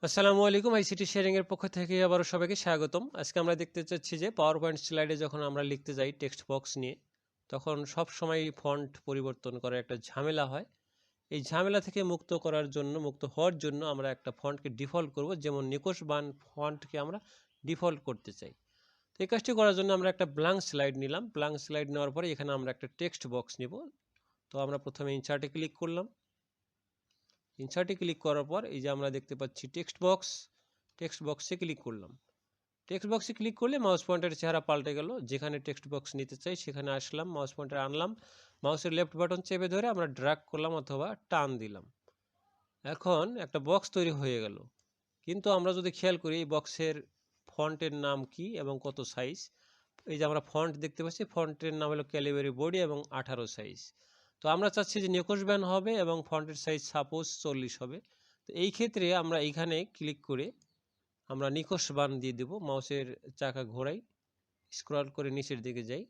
আসসালামু আলাইকুম ICT sharing এর পক্ষ থেকে আবারও সবাইকে স্বাগতম। আজকে আমরা দেখতে চাচ্ছি যে পাওয়ার পয়েন্ট স্লাইডে যখন আমরা লিখতে যাই টেক্সট বক্স নিয়ে, তখন সব সময় ফন্ট পরিবর্তন করার একটা ঝামেলা হয়। এই ঝামেলা থেকে মুক্ত হওয়ার জন্য আমরা একটা ফন্টকে ডিফল্ট করব, যেমন নিকোশ বান ফন্টকে আমরা ডিফল্ট করতে চাই। তো এই কাজটি করার জন্য আমরা একটা ব্ল্যাঙ্ক স্লাইড নিলাম। ব্ল্যাঙ্ক স্লাইড নেওয়ার পরে এখানে আমরা একটা টেক্সট বক্স নিব। তো আমরা প্রথমে ইনসার্টে ক্লিক করলাম। ইনসার্টে ক্লিক করার পর এই যে আমরা দেখতে পাচ্ছি টেক্সট বক্সে ক্লিক করলাম। টেক্সট বক্সে ক্লিক করলে মাউস পয়েন্টারের চেহারা পাল্টে গেল। যেখানে টেক্সট বক্স নিতে চাই সেখানে আসলাম, মাউস পয়েন্টার আনলাম, মাউসের লেফট বাটন চেপে ধরে আমরা ড্র্যাগ করলাম অথবা টান দিলাম। এখন একটা বক্স তৈরি হয়ে গেল। কিন্তু আমরা যদি খেয়াল করি এই বক্সের ফন্টের নাম কি এবং কত সাইজ। এই যে আমরা ফন্ট দেখতে পাচ্ছি, ফন্টের নাম হলো ক্যালিবারি বডি এবং 18 সাইজ। তো আমরা চাচ্ছি যে নিকোশব্যান হবে এবং ফন্টের সাইজ সাপোজ 40 হবে। তো এই ক্ষেত্রে আমরা এইখানে ক্লিক করে আমরা নিকোশবান দিয়ে দেব। মাউসের চাকা ঘোরাই, স্ক্রল করে নিচের দিকে যাই।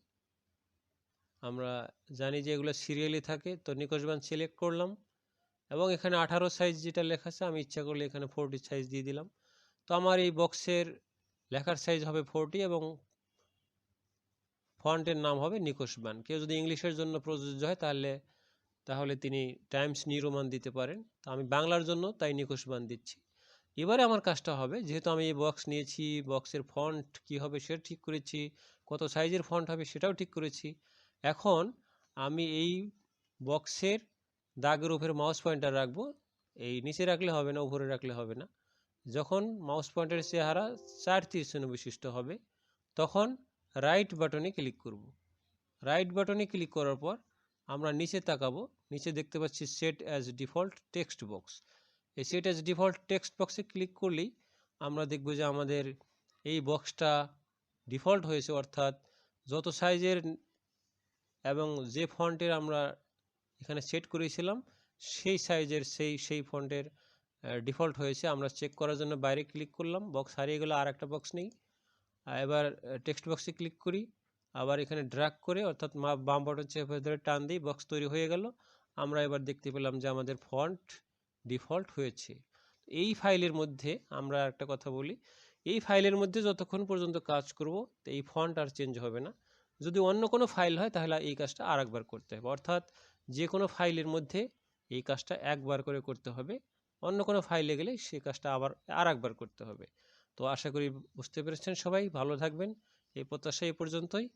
আমরা জানি যে এগুলো সিরিয়ালি থাকে, তো নিকোশবান সিলেক্ট করলাম এবং এখানে 18 সাইজ যেটা লেখা আছে, আমি ইচ্ছা করলে এখানে 40 সাইজ দিয়ে দিলাম। তো আমার এই বক্সের লেখার সাইজ হবে 40 এবং ফন্টের নাম হবে নিকোশবান। কেউ যদি ইংলিশের জন্য প্রযোজ্য হয় তাহলে তিনি টাইমস নিউ রোমান দিতে পারেন। তো আমি বাংলার জন্য তাই নিকোশবান দিচ্ছি। এবারে আমার কাজটা হবে, যেহেতু আমি এই বক্স নিয়েছি, বক্সের ফন্ট কি হবে সেটা ঠিক করেছি, কত সাইজের ফন্ট হবে সেটাও ঠিক করেছি। এখন আমি এই বক্সের দাগের উপরে মাউস পয়েন্টার রাখবো। এই নিচে রাখলে হবে না, উপরে রাখলে হবে না। যখন মাউস পয়েন্টারের চেহারা 4 তীর বিশিষ্ট হবে, তখন রাইট বাটনে ক্লিক করব। রাইট বাটনে ক্লিক করার পর আমরা নিচে তাকাবো। নিচে দেখতে পাচ্ছি set as default text box. এই সেট অ্যাজ ডিফল্ট টেক্সট বক্সে ক্লিক করলেই আমরা দেখব যে আমাদের এই বক্সটা ডিফল্ট হয়েছে, অর্থাৎ যত সাইজের এবং যে ফন্টের আমরা এখানে সেট করেছিলাম সেই সাইজের সেই ফন্টের ডিফল্ট হয়েছে। আমরা চেক করার জন্য বাইরে ক্লিক করলাম, বক্স হারিয়ে গেলে আর একটা বক্স নেই। এবার টেক্সট বক্সে ক্লিক করি, আবার এখানে ড্র্যাগ করে অর্থাৎ বাম বাটন চেপে ধরে টান দিই, বক্স তৈরি হয়ে গেল। আমরা এবার দেখতে পেলাম যে আমাদের ফন্ট ডিফল্ট হয়েছে। এই ফাইলের মধ্যে আমরা একটা কথা বলি, এই ফাইলের মধ্যে যতক্ষণ পর্যন্ত কাজ করব এই ফন্ট আর চেঞ্জ হবে না। যদি অন্য কোনো ফাইল হয় তাহলে এই কাজটা আর একবার করতে হবে, অর্থাৎ যে কোনো ফাইলের মধ্যে এই কাজটা একবার করে করতে হবে। অন্য কোনো ফাইলে গেলে সেই কাজটা আবার আর একবার করতে হবে। তো আশা করি বুঝতে পেরেছেন সবাই। ভালো থাকবেন, এই প্রত্যাশা এই পর্যন্তই।